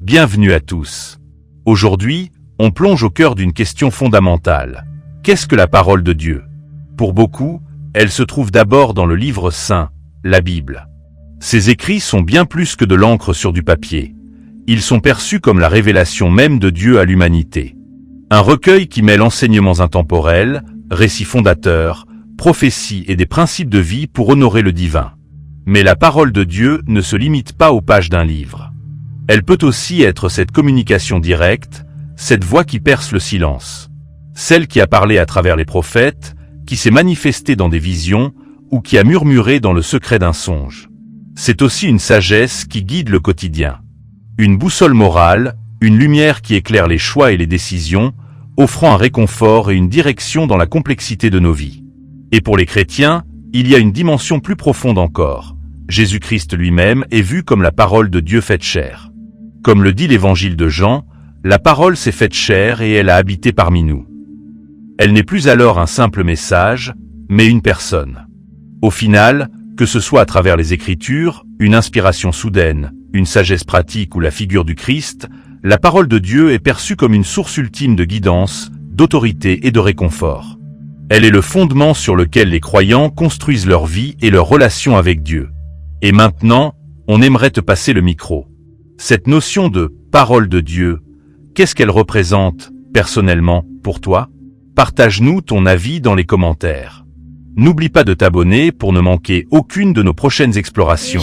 Bienvenue à tous. Aujourd'hui, on plonge au cœur d'une question fondamentale. Qu'est-ce que la parole de Dieu? Pour beaucoup, elle se trouve d'abord dans le livre saint, la Bible. Ces écrits sont bien plus que de l'encre sur du papier. Ils sont perçus comme la révélation même de Dieu à l'humanité. Un recueil qui mêle enseignements intemporels, récits fondateurs, prophéties et des principes de vie pour honorer le divin. Mais la parole de Dieu ne se limite pas aux pages d'un livre. Elle peut aussi être cette communication directe, cette voix qui perce le silence. Celle qui a parlé à travers les prophètes, qui s'est manifestée dans des visions, ou qui a murmuré dans le secret d'un songe. C'est aussi une sagesse qui guide le quotidien. Une boussole morale, une lumière qui éclaire les choix et les décisions, offrant un réconfort et une direction dans la complexité de nos vies. Et pour les chrétiens, il y a une dimension plus profonde encore. Jésus-Christ lui-même est vu comme la parole de Dieu faite chair. Comme le dit l'évangile de Jean, la parole s'est faite chair et elle a habité parmi nous. Elle n'est plus alors un simple message, mais une personne. Au final, que ce soit à travers les Écritures, une inspiration soudaine, une sagesse pratique ou la figure du Christ, la parole de Dieu est perçue comme une source ultime de guidance, d'autorité et de réconfort. Elle est le fondement sur lequel les croyants construisent leur vie et leur relation avec Dieu. Et maintenant, on aimerait te passer le micro. Cette notion de « parole de Dieu », qu'est-ce qu'elle représente, personnellement, pour toi? Partage-nous ton avis dans les commentaires. N'oublie pas de t'abonner pour ne manquer aucune de nos prochaines explorations.